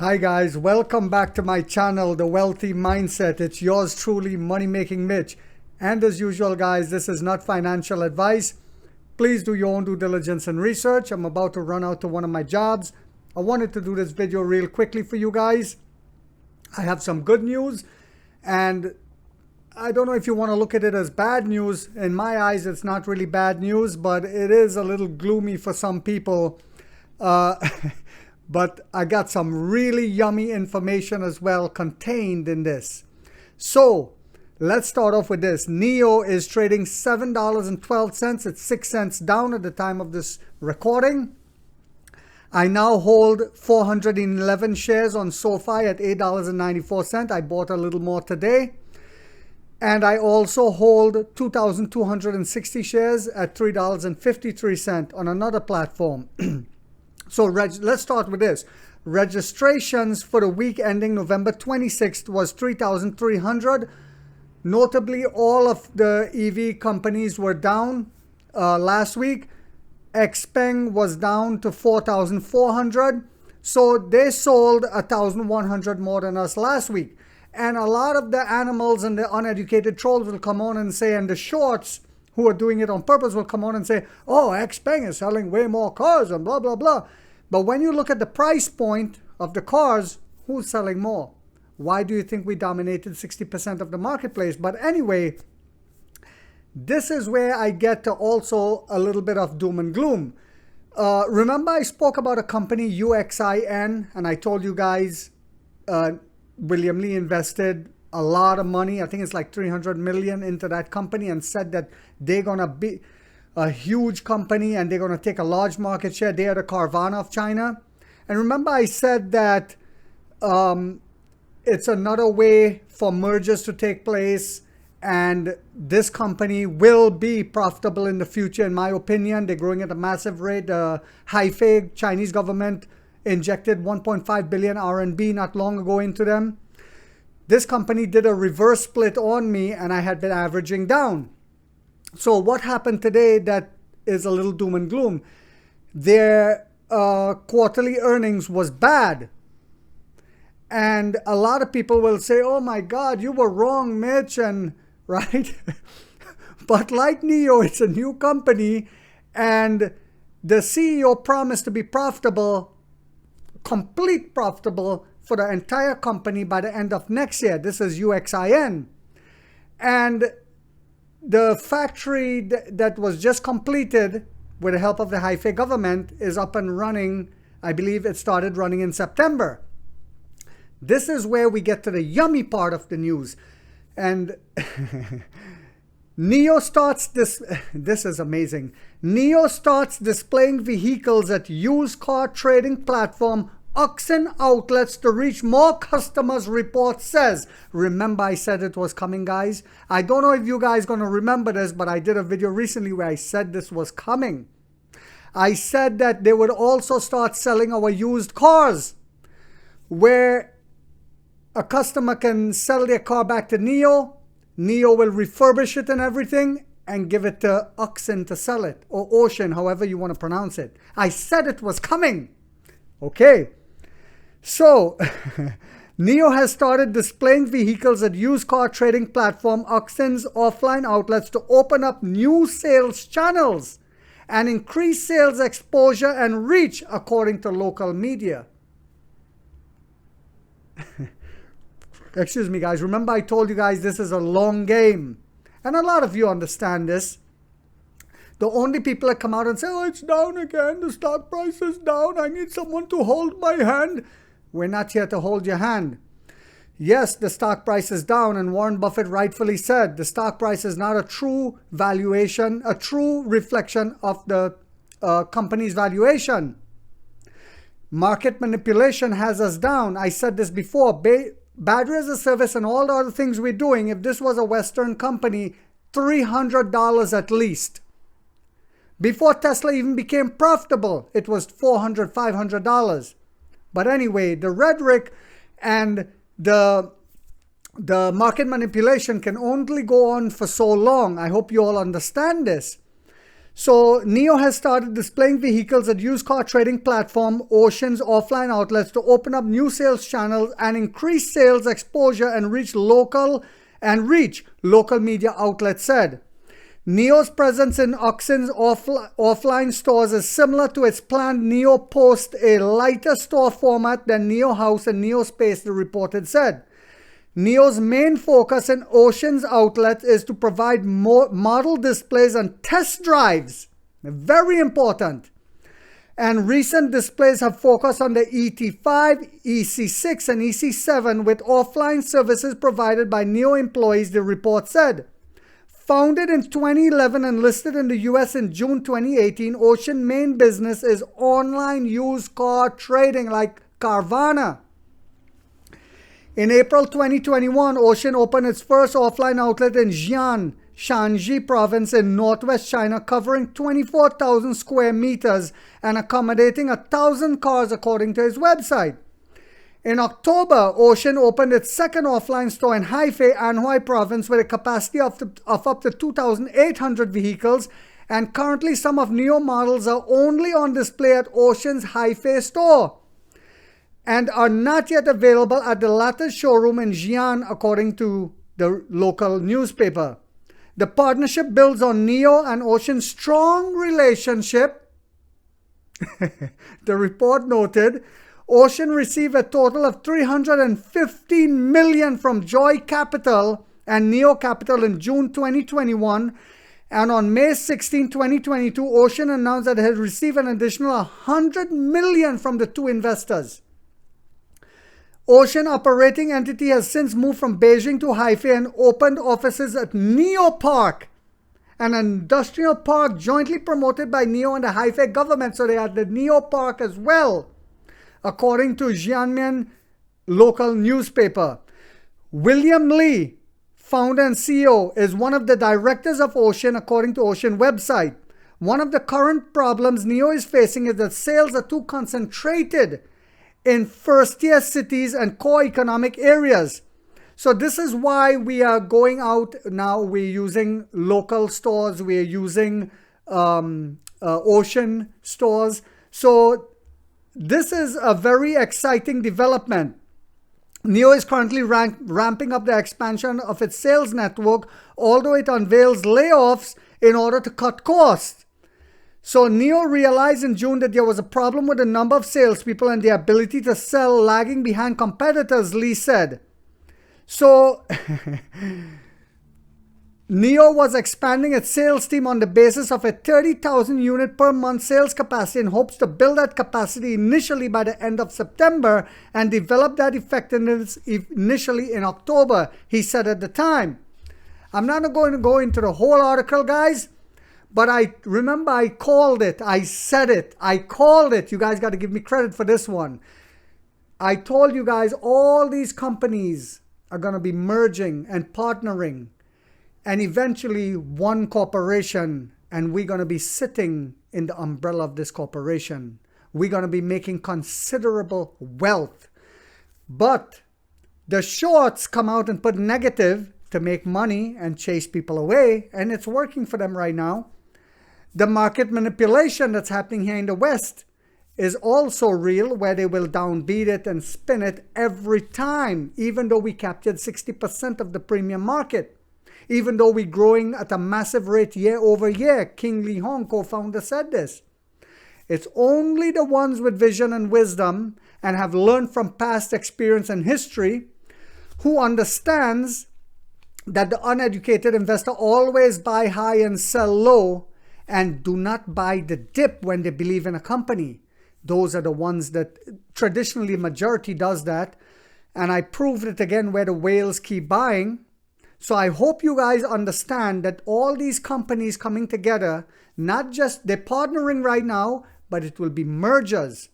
Hi guys, welcome back to my channel, The Wealthy Mindset. It's yours truly, Money Making Mitch. And as usual guys, this is not financial advice. Please do your own due diligence and research. I'm about to run out to one of my jobs. I wanted to do this video real quickly for you guys. I have some good news, and I don't know if you want to look at it as bad news. In my eyes, it's not really bad news, but it is a little gloomy for some people. But I got some really yummy information as well contained in this. So let's start off with this. Nio is trading $7.12. It's 6 cents down at the time of this recording. I now hold 411 shares on SoFi at $8.94. I bought a little more today. And I also hold 2,260 shares at $3.53 on another platform. So let's start with this. Registrations for the week ending November 26th was 3,300. Notably, all of the EV companies were down last week. Xpeng was down to 4,400. So they sold 1,100 more than us last week. And a lot of the animals and the uneducated trolls will come on and say, and the shorts who are doing it on purpose will come on and say, oh, Xpeng is selling way more cars and blah, blah, blah. But when you look at the price point of the cars, who's selling more? Why do you think we dominated 60% of the marketplace? But anyway, this is where I get to also a little bit of doom and gloom. Remember I spoke about a company, Uxin, and I told you guys William Lee invested a lot of money. I think it's like 300 million into that company, and said that they're going to be a huge company and they're going to take a large market share. They are the Carvana of China. And remember I said that it's another way for mergers to take place, and this company will be profitable in the future, in my opinion. They're growing at a massive rate. Hefei, Chinese government, injected 1.5 billion RMB not long ago into them. This company did a reverse split on me, and I had been averaging down. So what happened today that is a little doom and gloom? Their quarterly earnings was bad. And a lot of people will say, oh my God, you were wrong, Mitch, and right? But like Nio, it's a new company, and the CEO promised to be profitable, complete profitable for the entire company by the end of next year. This is Uxin. And the factory that was just completed with the help of the Hefei government is up and running. I believe it started running in September. This is where we get to the yummy part of the news. And Nio starts this is amazing. Nio starts displaying vehicles at used car trading platform Uxin outlets to reach more customers, report says. Remember I said it was coming, guys? I don't know if you guys going to remember this, but I did a video recently where I said this was coming. I said that they would also start selling our used cars, where a customer can sell their car back to Nio. Nio will refurbish it and everything and give it to Uxin to sell it, or Ocean, however you want to pronounce it. I said it was coming. Okay. So, Nio has started displaying vehicles at used car trading platform Uxin's offline outlets to open up new sales channels and increase sales exposure and reach, according to local media. Excuse me, guys. Remember I told you guys this is a long game. And a lot of you understand this. The only people that come out and say, oh, it's down again, the stock price is down, I need someone to hold my hand. We're not here to hold your hand. Yes, the stock price is down, and Warren Buffett rightfully said the stock price is not a true valuation, a true reflection of the company's valuation. Market manipulation has us down. I said this before. Battery as a service and all the other things we're doing, if this was a Western company, $300 at least. Before Tesla even became profitable, it was $400, $500. But anyway, the rhetoric and the market manipulation can only go on for so long. I hope you all understand this. So Nio has started displaying vehicles at used car trading platform Uxin's offline outlets to open up new sales channels and increase sales exposure and reach local media outlets said. Nio's presence in Uxin's offline stores is similar to its planned Nio Post, a lighter store format than Nio House and Nio Space, the report had said. Nio's main focus in Uxin's outlets is to provide more model displays and test drives. Very important. And recent displays have focused on the ET5, EC6, and EC7 with offline services provided by Nio employees, the report said. Founded in 2011 and listed in the US in June 2018, Uxin main business is online used car trading like Carvana. In April 2021, Uxin opened its first offline outlet in Jian, Shanxi province in northwest China, covering 24,000 square meters and accommodating 1,000 cars according to its website. In October, Uxin opened its second offline store in Hefei, Anhui province with a capacity of up to 2,800 vehicles, and currently some of Nio models are only on display at Uxin's Hefei store and are not yet available at the latter's showroom in Jian, according to the local newspaper. The partnership builds on Nio and Uxin's strong relationship. The report noted, Uxin received a total of $315 million from Joy Capital and Nio Capital in June 2021, and on May 16, 2022, Uxin announced that it had received an additional $100 million from the two investors. Uxin operating entity has since moved from Beijing to Hefei and opened offices at Nio Park, an industrial park jointly promoted by Nio and the Hefei government. So they had the Nio Park as well, according to Jianmian local newspaper. William Li, founder and CEO, is one of the directors of Uxin, according to Uxin website. One of the current problems Nio is facing is that sales are too concentrated in first-tier cities and core economic areas. So this is why we are going out now. We're using local stores. We're using Uxin stores. So this is a very exciting development. Nio is currently ramping up the expansion of its sales network, although it unveils layoffs in order to cut costs. So Nio realized in June that there was a problem with the number of salespeople and the ability to sell lagging behind competitors, Lee said. So Nio was expanding its sales team on the basis of a 30,000 unit per month sales capacity in hopes to build that capacity initially by the end of September and develop that effectiveness initially in October, he said at the time. I'm not going to go into the whole article, guys. But I remember I called it. I said it. I called it. You guys got to give me credit for this one. I told you guys all these companies are going to be merging and partnering and eventually one corporation, and we're going to be sitting in the umbrella of this corporation. We're going to be making considerable wealth. But the shorts come out and put negative to make money and chase people away, and it's working for them right now. The market manipulation that's happening here in the West is also real, where they will downbeat it and spin it every time, even though we captured 60% of the premium market, even though we're growing at a massive rate year over year. King Lee Hong, co-founder, said this. It's only the ones with vision and wisdom and have learned from past experience and history who understands that the uneducated investor always buy high and sell low, and do not buy the dip when they believe in a company. Those are the ones that traditionally majority does that. And I proved it again where the whales keep buying. So I hope you guys understand that all these companies coming together, not just they're partnering right now, but it will be mergers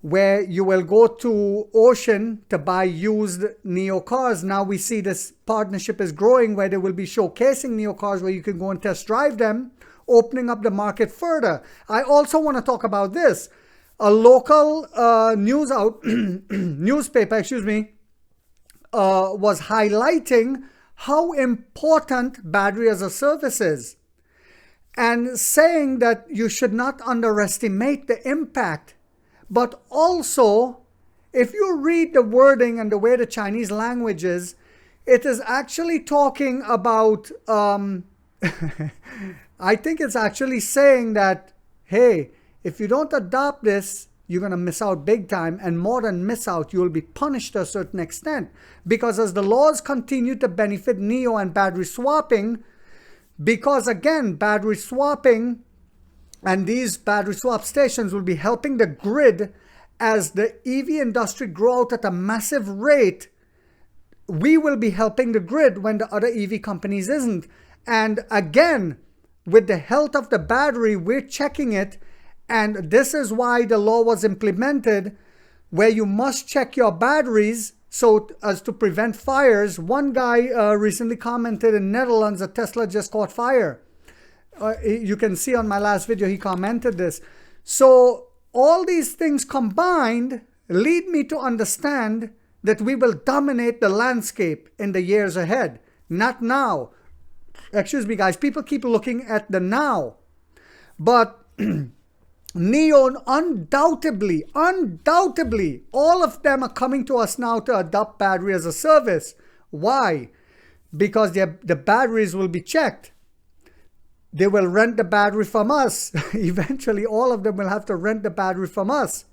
where you will go to Uxin to buy used Nio cars. Now we see this partnership is growing where they will be showcasing Nio cars where you can go and test drive them, opening up the market further. I also want to talk about this. A local newspaper, was highlighting how important battery as a service is. and saying that you should not underestimate the impact. But also, if you read the wording and the way the Chinese language is, it is actually talking about, I think it's actually saying that, hey, if you don't adopt this, you're going to miss out big time, and more than miss out, you will be punished to a certain extent. Because as the laws continue to benefit Nio and battery swapping, because again, battery swapping and these battery swap stations will be helping the grid as the EV industry grow out at a massive rate. We will be helping the grid when the other EV companies isn't. And again, with the health of the battery, we're checking it. And this is why the law was implemented, where you must check your batteries so as to prevent fires. One guy recently commented in Netherlands that Tesla just caught fire. You can see on my last video, he commented this. So all these things combined lead me to understand that we will dominate the landscape in the years ahead, not now. Excuse me, guys. People keep looking at the now. But Nio, undoubtedly, all of them are coming to us now to adopt battery as a service. Why? Because the batteries will be checked. They will rent the battery from us. Eventually, all of them will have to rent the battery from us.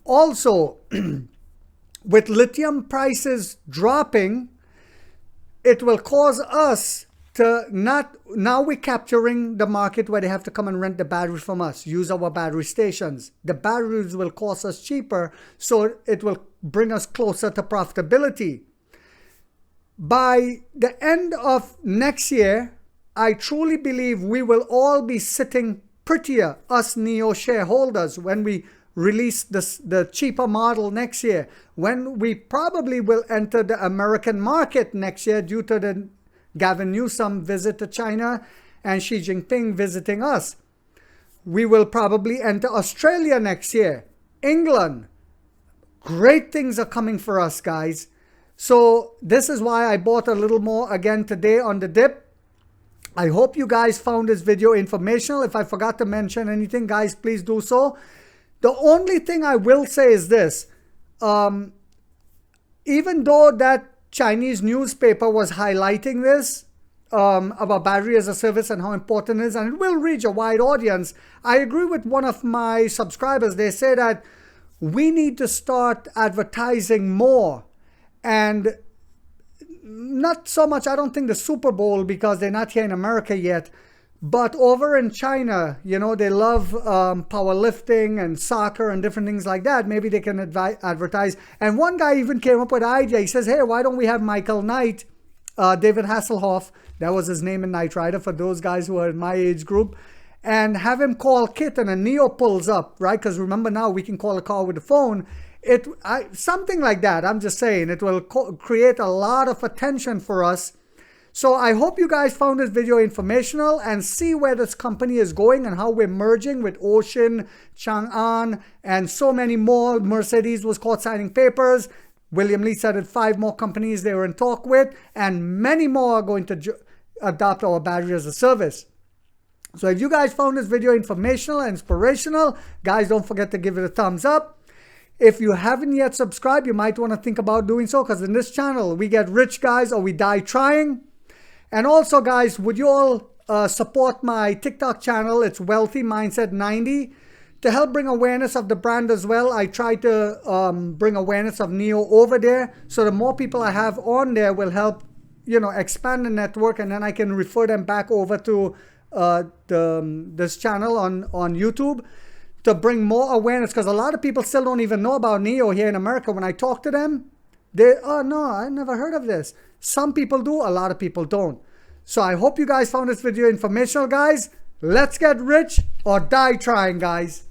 Also, with lithium prices dropping, it will cause us to not, now we're capturing the market where they have to come and rent the battery from us, use our battery stations. The batteries will cost us cheaper, so it will bring us closer to profitability. By the end of next year, I truly believe we will all be sitting prettier, us Nio shareholders, when we release the cheaper model next year, when we probably will enter the American market next year due to the Gavin Newsom visit to China and Xi Jinping visiting us. We will probably enter Australia next year, England. Great things are coming for us, guys. So this is why I bought a little more again today on the dip. I hope you guys found this video informational. If I forgot to mention anything, guys, please do so. The only thing I will say is this. Even though that Chinese newspaper was highlighting this about battery as a service and how important it is, and it will reach a wide audience, I agree with one of my subscribers. They say that we need to start advertising more, and not so much, I don't think the Super Bowl, because they're not here in America yet, but over in China, you know, they love powerlifting and soccer and different things like that. Maybe they can advertise. And one guy even came up with an idea. He says, hey, why don't we have Michael Knight, David Hasselhoff, that was his name in Knight Rider for those guys who are in my age group, and have him call Kit, and a Nio pulls up, right? Because remember now we can call a call with the phone. Something like that. I'm just saying it will create a lot of attention for us. So I hope you guys found this video informational and see where this company is going and how we're merging with Uxin, Chang'an, and so many more. Mercedes was caught signing papers. William Lee said that 5 more companies they were in talk with, and many more are going to adopt our battery as a service. So if you guys found this video informational and inspirational, guys, don't forget to give it a thumbs up. If you haven't yet subscribed, you might want to think about doing so, because in this channel, we get rich, guys, or we die trying. And also, guys, would you all support my TikTok channel? It's Wealthy Mindset 90. To help bring awareness of the brand as well, I try to bring awareness of Nio over there. So the more people I have on there will help, you know, expand the network, and then I can refer them back over to this channel on YouTube to bring more awareness, because a lot of people still don't even know about Nio here in America. When I talk to them, oh no, I never heard of this. Some people do, a lot of people don't. So I hope you guys found this video informational, guys. Let's get rich or die trying, guys.